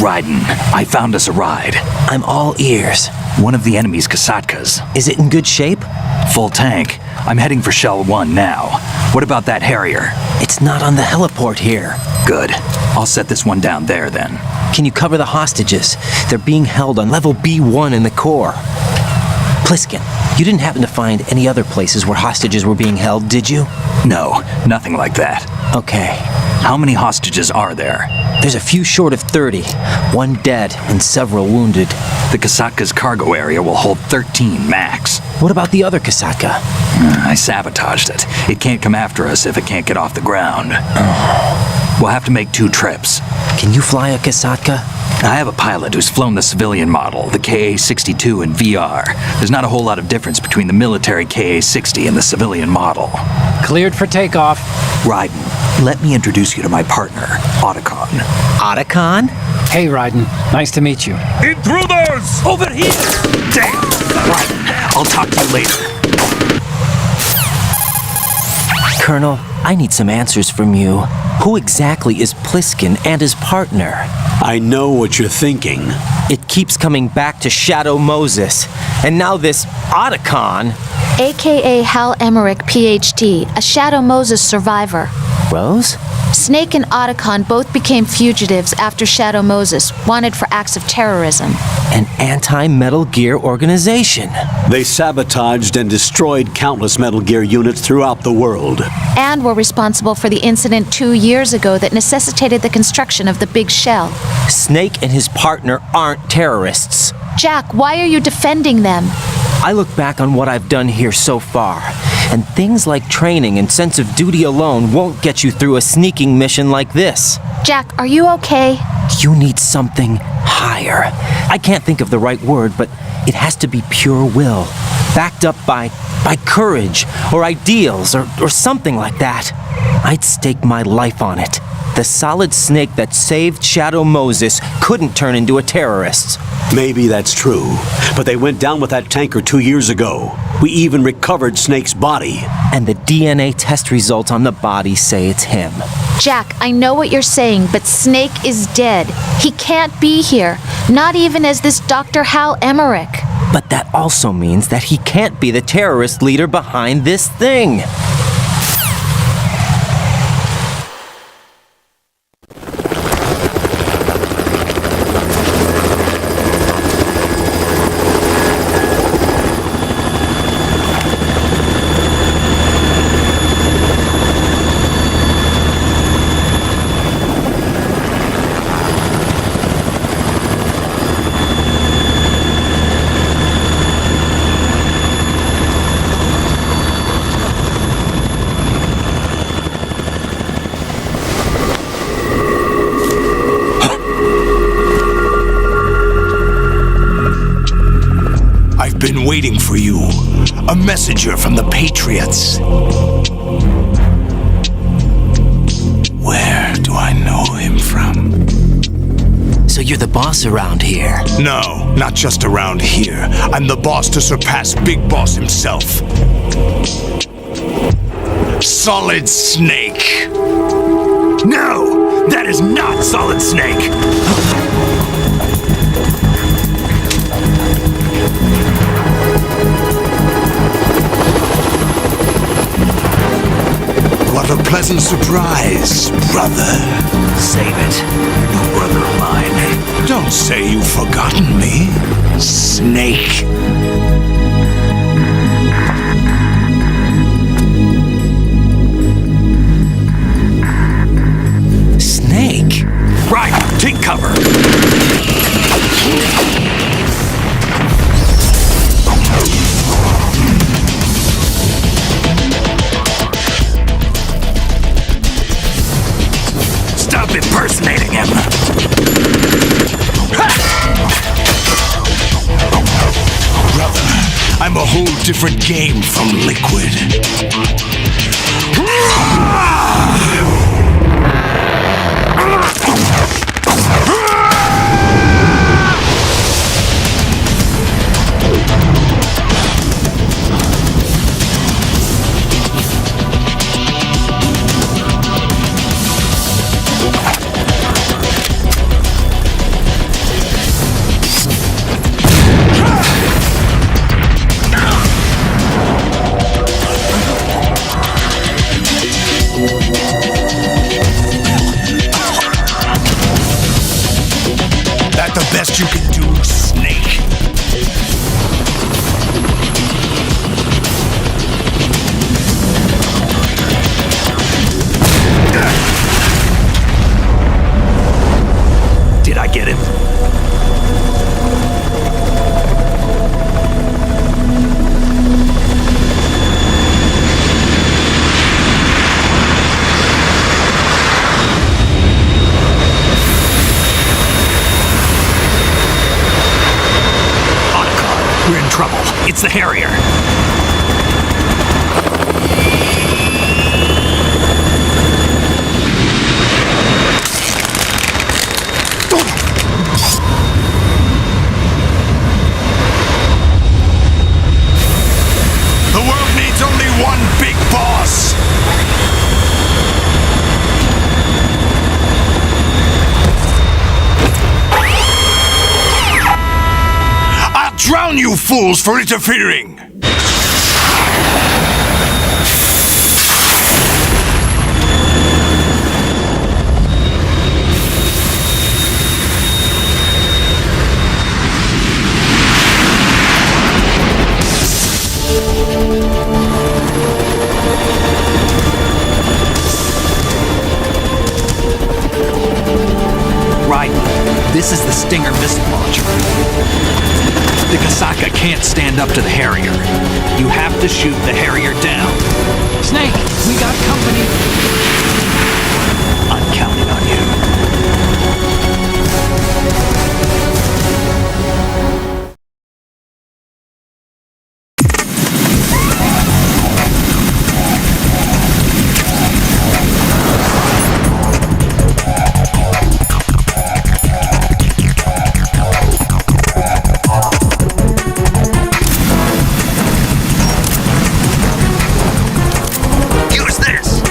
Raiden, I found us a ride. I'm all ears. One of the enemy's Kasatkas. Is it in good shape? Full tank. I'm heading for Shell 1 now. What about that Harrier? It's not on the heliport here. Good. I'll set this one down there then. Can you cover the hostages? They're being held on level B1 in the core. Pliskin, you didn't happen to find any other places where hostages were being held, did you? No, nothing like that. Okay. How many hostages are there? There's a few short of 30. One dead and several wounded. The Kasatka's cargo area will hold 13 max. What about the other Kasatka? I sabotaged it. It can't come after us if it can't get off the ground. We'll have to make 2 trips. Can you fly a Kasatka? I have a pilot who's flown the civilian model, the KA-62 in VR. There's not a whole lot of difference between the military KA-60 and the civilian model. Cleared for takeoff. Raiden, let me introduce you to my partner, Otacon. Otacon? Hey, Raiden. Nice to meet you. Intruders! Over here! Damn! Raiden, I'll talk to you later. Colonel, I need some answers from you. Who exactly is Pliskin and his partner? I know what you're thinking. It keeps coming back to Shadow Moses. And now this Otacon. AKA Hal Emmerich, PhD, a Shadow Moses survivor. Rose? Snake and Otacon both became fugitives after Shadow Moses, wanted for acts of terrorism. An anti-Metal Gear organization. They sabotaged and destroyed countless Metal Gear units throughout the world. And were responsible for the incident 2 years ago that necessitated the construction of the Big Shell. Snake and his partner aren't terrorists. Jack, why are you defending them? I look back on what I've done here so far, and things like training and sense of duty alone won't get you through a sneaking mission like this. Jack, are you okay? You need something higher. I can't think of the right word, but it has to be pure will, backed up by courage or ideals or something like that. I'd stake my life on it. The solid snake that saved Shadow Moses couldn't turn into a terrorist. Maybe that's true, but they went down with that tanker 2 years ago. We even recovered Snake's body. And the DNA test results on the body say it's him. Jack, I know what you're saying, but Snake is dead. He can't be here, not even as this Dr. Hal Emmerich. But that also means that he can't be the terrorist leader behind this thing. Been waiting for you. A messenger from the Patriots. Where do I know him from? So you're the boss around here? No, not just around here. I'm the boss to surpass Big Boss himself. Solid Snake. No, that is not Solid Snake. What a pleasant surprise, brother. Save it. No brother of mine. Don't say you've forgotten me, Snake. Snake? Right, take cover. Stop impersonating him. Brother, I'm a whole different game from Liquid. trouble. It's the Harrier. The world needs only one big boss. I'll drown you fools for interfering. Right. This is the Stinger missile launcher. The Kasaka can't stand up to the Harrier. You have to shoot the Harrier down. Snake, we got company. I'm counting on you. Use this!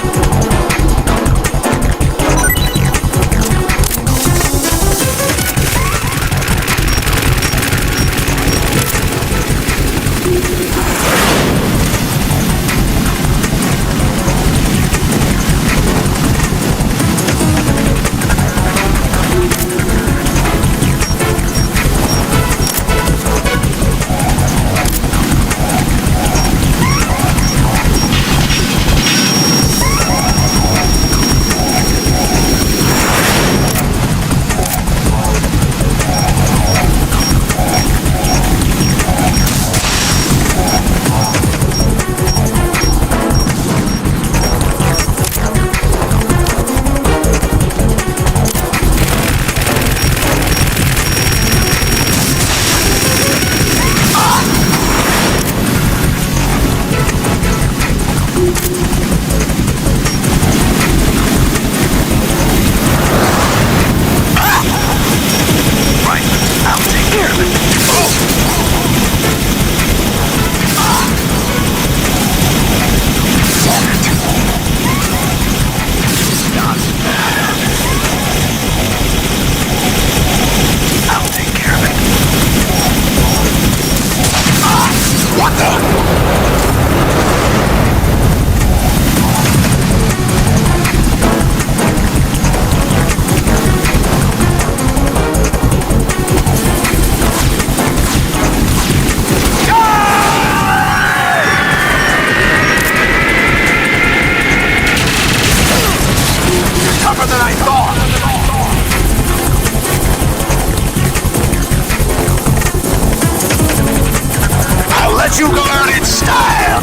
You go out in style!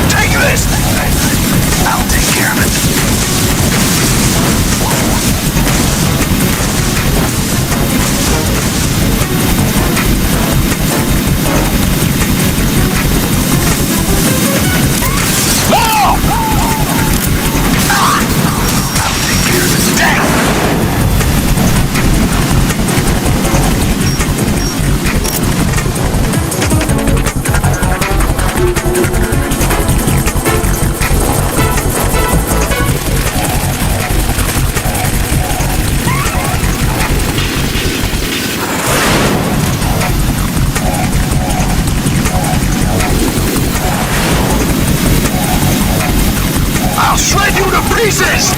Take this! I'll take care of it. I'll shred you to pieces!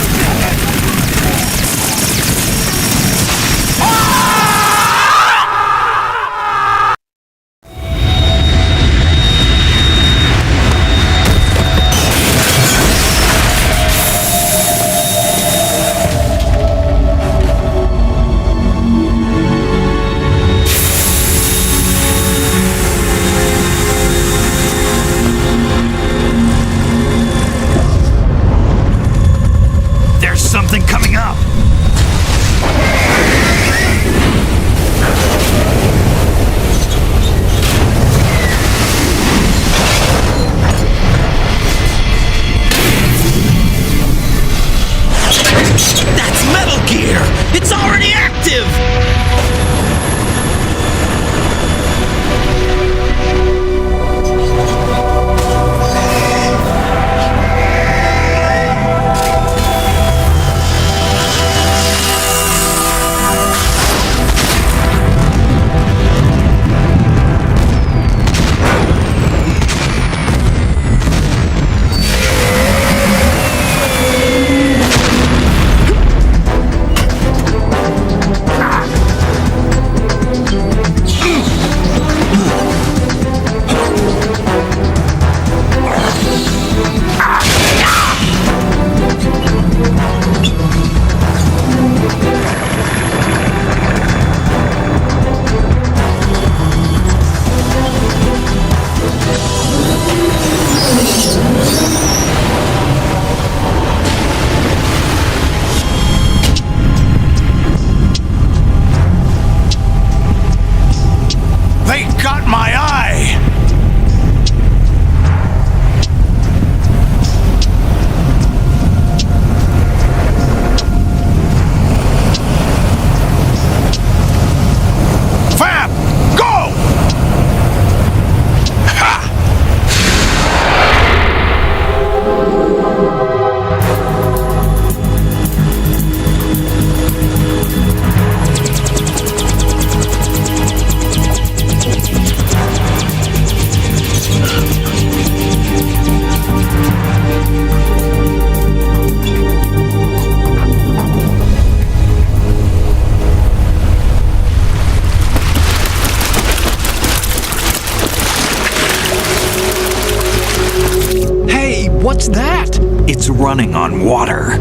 What's that? It's running on water.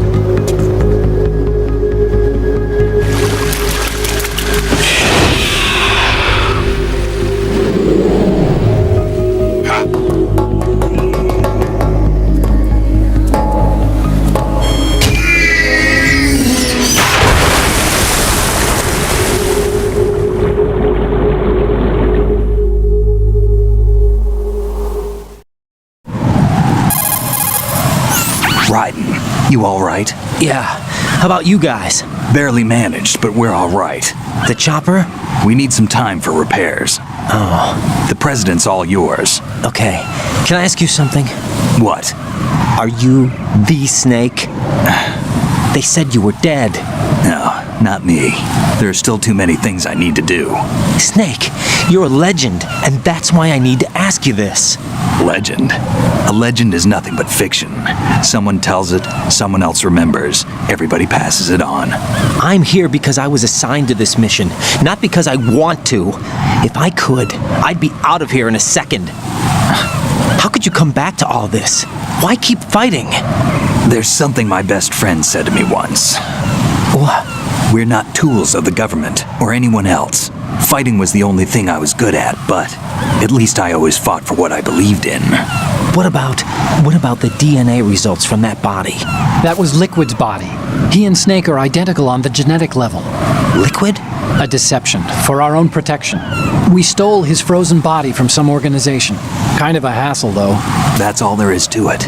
Raiden, you all right? Yeah. How about you guys? Barely managed, but we're all right. The chopper? We need some time for repairs. Oh. The president's all yours. Okay. Can I ask you something? What? Are you the Snake? They said you were dead. No, not me. There are still too many things I need to do. Snake, you're a legend, and that's why I need to ask you this. Legend? A legend is nothing but fiction. Someone tells it, someone else remembers, everybody passes it on. I'm here because I was assigned to this mission, not because I want to. If I could, I'd be out of here in a second. How could you come back to all this? Why keep fighting? There's something my best friend said to me once. What? We're not tools of the government or anyone else. Fighting was the only thing I was good at, but at least I always fought for what I believed in. What about the DNA results from that body? That was Liquid's body. He and Snake are identical on the genetic level. Liquid? A deception, for our own protection. We stole his frozen body from some organization. Kind of a hassle, though. That's all there is to it.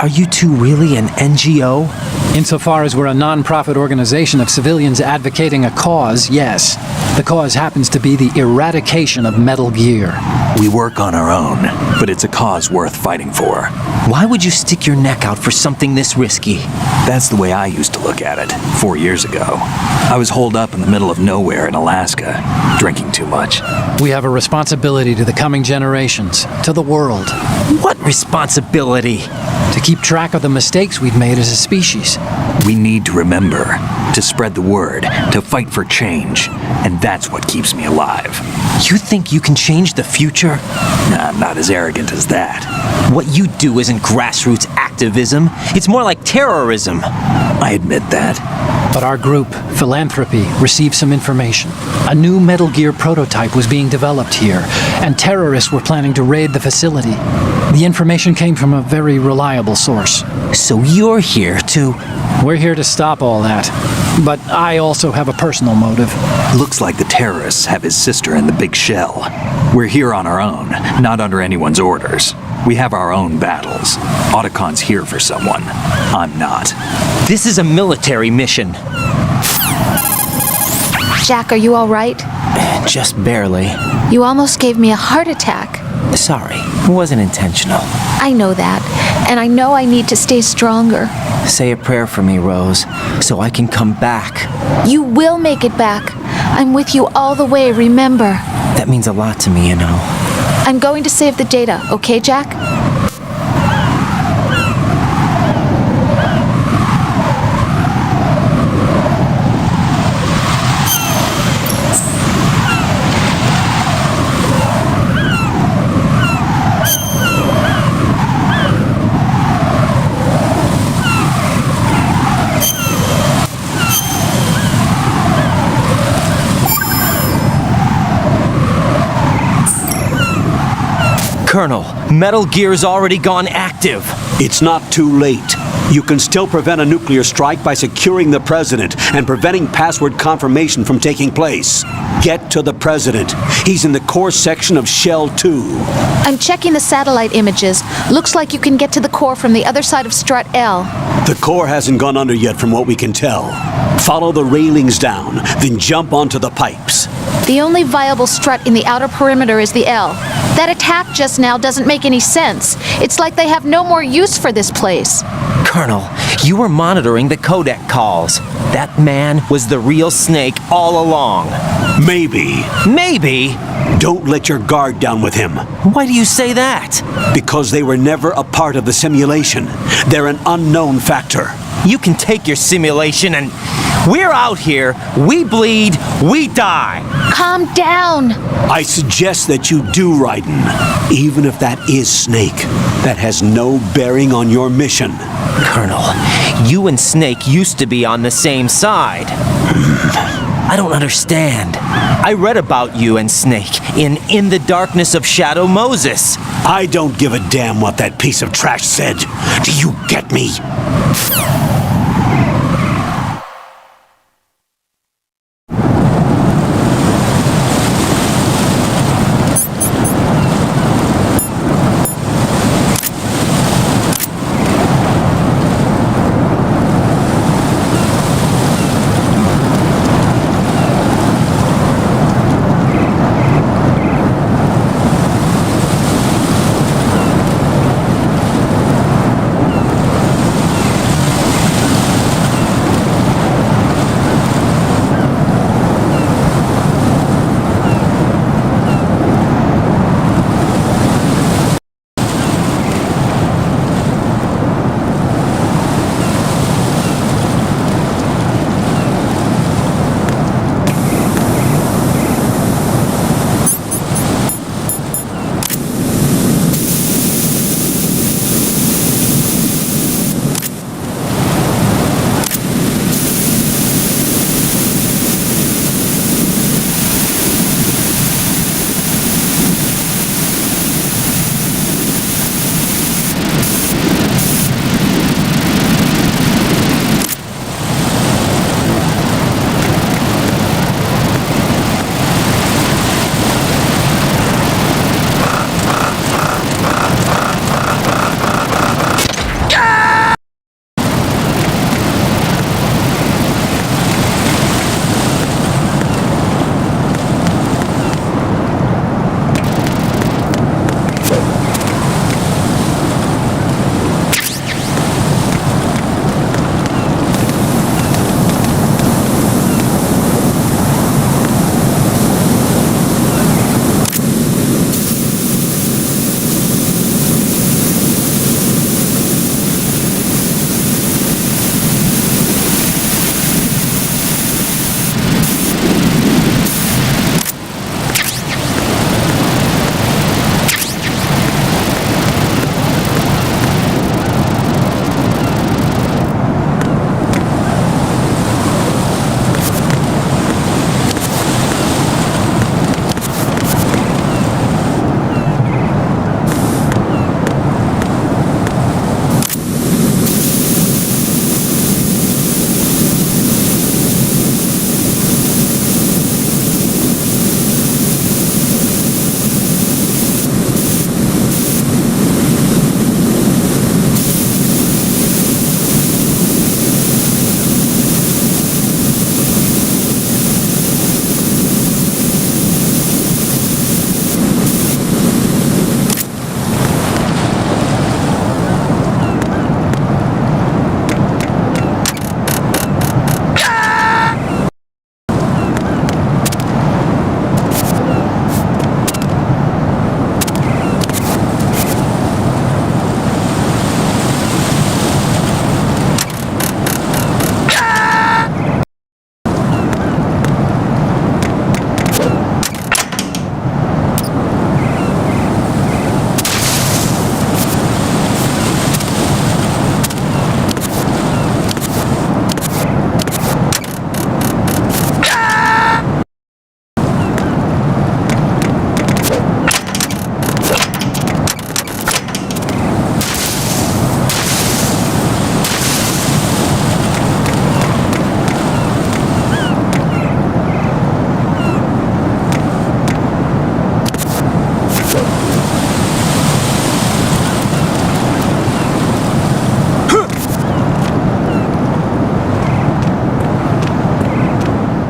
Are you two really an NGO? Insofar as we're a non-profit organization of civilians advocating a cause, yes. The cause happens to be the eradication of Metal Gear. We work on our own, but it's a cause worth fighting for. Why would you stick your neck out for something this risky? That's the way I used to look at it 4 years ago. I was holed up in the middle of nowhere in Alaska, drinking too much. We have a responsibility to the coming generations, to the world. What responsibility? To keep track of the mistakes we've made as a species. We need to remember, to spread the word, to fight for change, and that's what keeps me alive. You think you can change the future? Nah, I'm not as arrogant as that. What you do isn't grassroots activism. It's more like terrorism. I admit that. But our group, Philanthropy, received some information. A new Metal Gear prototype was being developed here, and terrorists were planning to raid the facility. The information came from a very reliable source. So you're here to... We're here to stop all that. But I also have a personal motive. Looks like the terrorists have his sister in the big shell. We're here on our own, not under anyone's orders. We have our own battles. Otacon's here for someone. I'm not. This is a military mission. Jack, are you all right? Just barely. You almost gave me a heart attack. Sorry, it wasn't intentional. I know that, and I know I need to stay stronger. Say a prayer for me, Rose, so I can come back. You will make it back. I'm with you all the way, remember. That means a lot to me, you know. I'm going to save the data, okay, Jack? Colonel, Metal Gear's already gone active. It's not too late. You can still prevent a nuclear strike by securing the president and preventing password confirmation from taking place. Get to the president. He's in the core section of Shell 2. I'm checking the satellite images. Looks like you can get to the core from the other side of Strut L. The core hasn't gone under yet from what we can tell. Follow the railings down, then jump onto the pipes. The only viable strut in the outer perimeter is the L. That attack just now doesn't make any sense. It's like they have no more use for this place. Colonel, you were monitoring the codec calls. That man was the real Snake all along. Maybe. Maybe? Don't let your guard down with him. Why do you say that? Because they were never a part of the simulation. They're an unknown factor. You can take your simulation and we're out here, we bleed, we die. Calm down. I suggest that you do, Raiden. Even if that is Snake, that has no bearing on your mission. Colonel, you and Snake used to be on the same side. I don't understand. I read about you and Snake in the Darkness of Shadow Moses. I don't give a damn what that piece of trash said. Do you get me?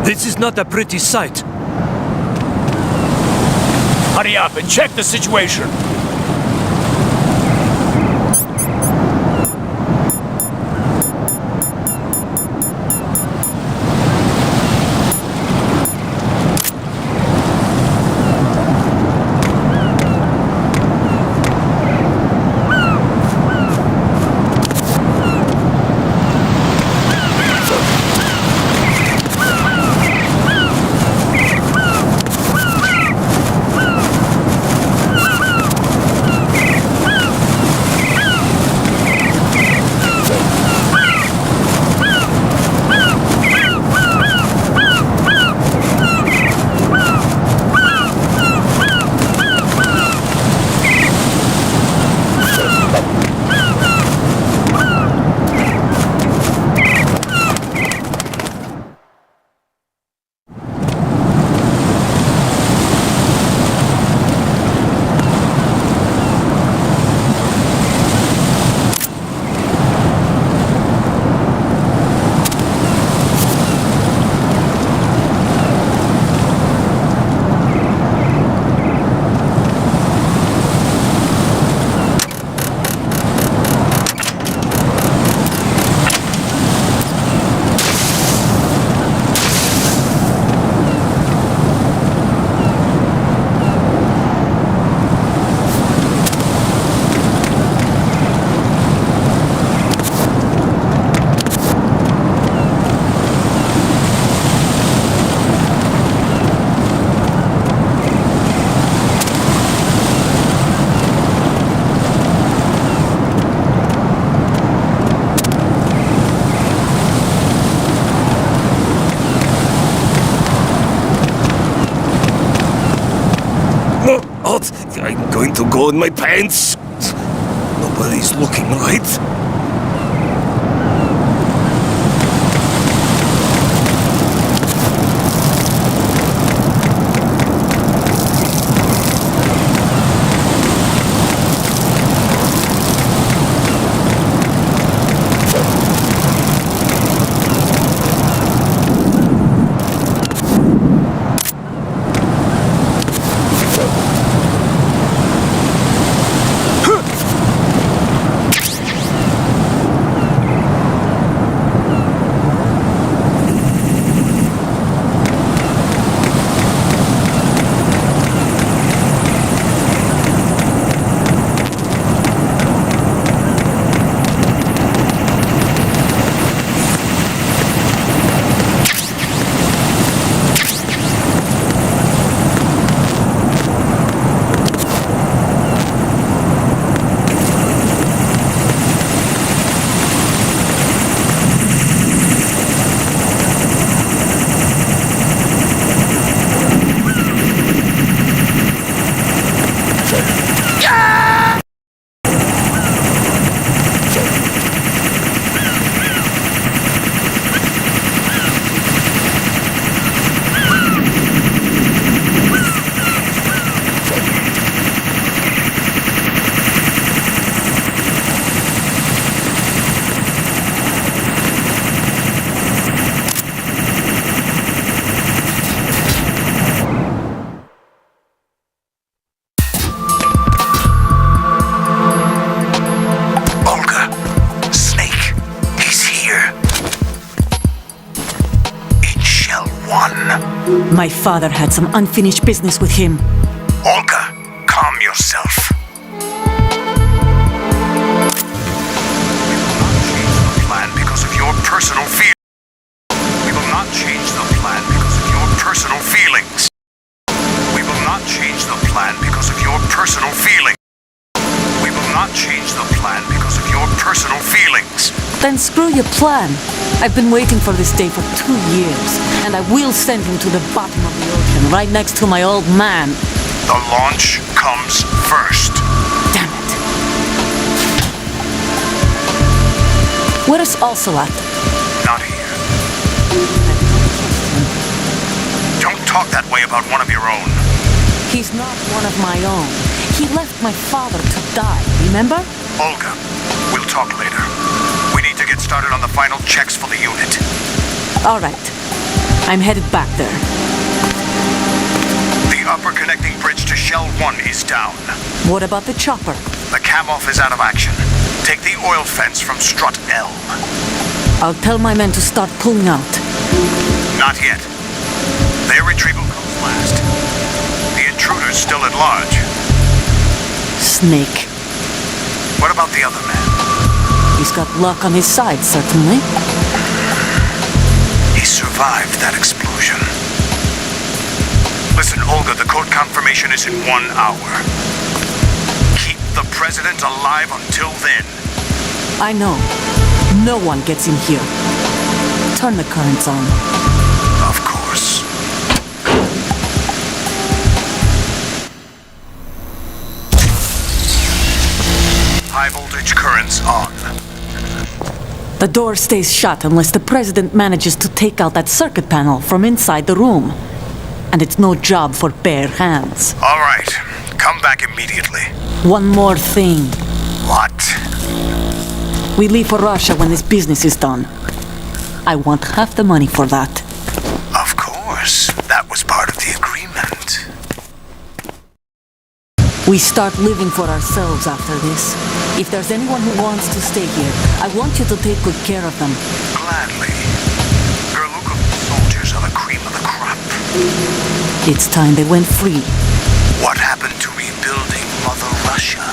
This is not a pretty sight. Hurry up and check the situation. to go in my pants. Nobody's looking, right? My father had some unfinished business with him. Olga, calm yourself. Personal fear. We will not change the plan because of your personal feelings. We will not change the plan because of your personal feelings. We will not change the plan because of your personal feelings. Then screw your plan. I've been waiting for this day for 2 years, and I will send him to the bottom of the ocean, right next to my old man. The launch comes first. Damn it. Where is Ocelot? Not here. Don't talk that way about one of your own. He's not one of my own. He left my father to die, remember? Olga, we'll talk later. We need to get started on the final checks for the unit. All right. I'm headed back there. The upper connecting bridge to Shell 1 is down. What about the chopper? The cam-off is out of action. Take the oil fence from strut L. I'll tell my men to start pulling out. Not yet. Their retrieval comes last. The intruder's still at large. Snake. What about the other man? He's got luck on his side, certainly. He survived that explosion. Listen, Olga, the code confirmation is in 1 hour. Keep the president alive until then. I know. No one gets in here. Turn the currents on. Of course. High voltage currents on. The door stays shut unless the president manages to take out that circuit panel from inside the room. And it's no job for bare hands. All right. Come back immediately. One more thing. What? We leave for Russia when this business is done. I want half the money for that. Of course. That was part of the agreement. We start living for ourselves after this. If there's anyone who wants to stay here, I want you to take good care of them. Gladly. Gerluka soldiers are the cream of the crop. It's time they went free. What happened to rebuilding Mother Russia?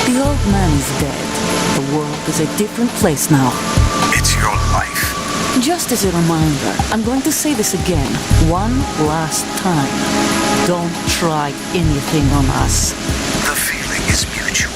The old man is dead. The world is a different place now. It's your life. Just as a reminder, I'm going to say this again, one last time. Don't try anything on us. The feeling is mutual.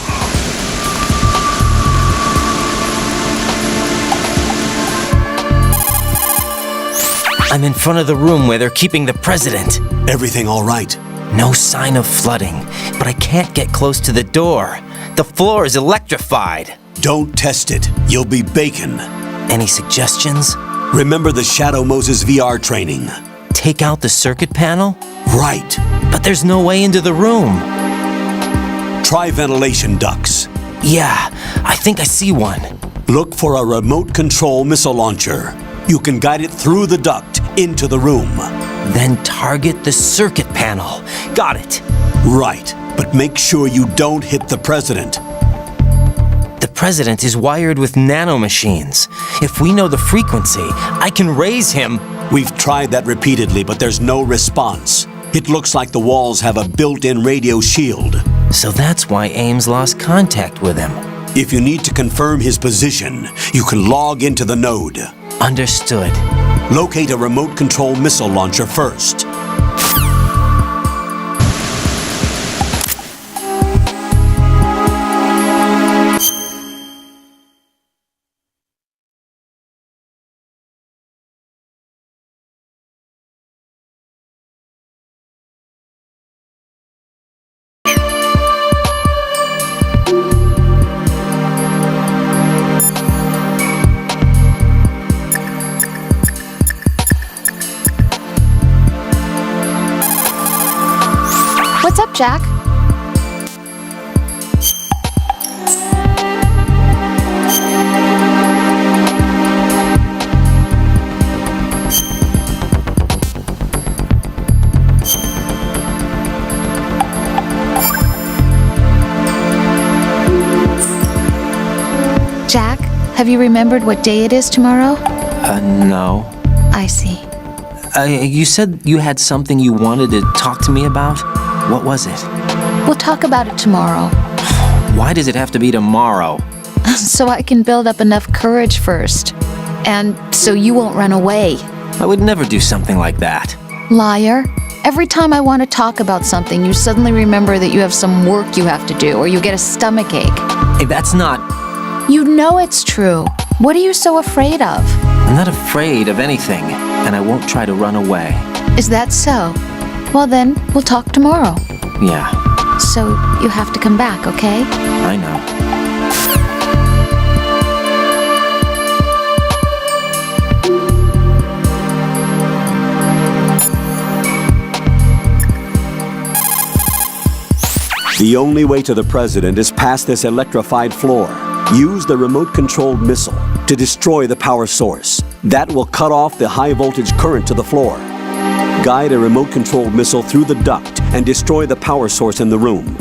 I'm in front of the room where they're keeping the president. Everything all right? No sign of flooding, but I can't get close to the door. The floor is electrified. Don't test it. You'll be bacon. Any suggestions? Remember the Shadow Moses VR training. Take out the circuit panel? Right. But there's no way into the room. Try ventilation ducts. Yeah, I think I see one. Look for a remote control missile launcher. You can guide it through the duct into the room. Then target the circuit panel. Got it. Right, but make sure you don't hit the president. The president is wired with nanomachines. If we know the frequency, I can raise him. We've tried that repeatedly, but there's no response. It looks like the walls have a built-in radio shield. So that's why Ames lost contact with him. If you need to confirm his position, you can log into the node. Understood. Locate a remote control missile launcher first. What's up, Jack? Jack, have you remembered what day it is tomorrow? No. I see. You said you had something you wanted to talk to me about? What was it? We'll talk about it tomorrow. Why does it have to be tomorrow? So I can build up enough courage first. And so you won't run away. I would never do something like that. Liar. Every time I want to talk about something, you suddenly remember that you have some work you have to do, or you get a stomachache. Hey, that's not... You know it's true. What are you so afraid of? I'm not afraid of anything, and I won't try to run away. Is that so? Well then, we'll talk tomorrow. Yeah, So you have to come back, okay? I know. The only way to the president is past this electrified floor. Use the remote-controlled missile to destroy the power source. That will cut off the high-voltage current to the floor. Guide a remote-controlled missile through the duct and destroy the power source in the room.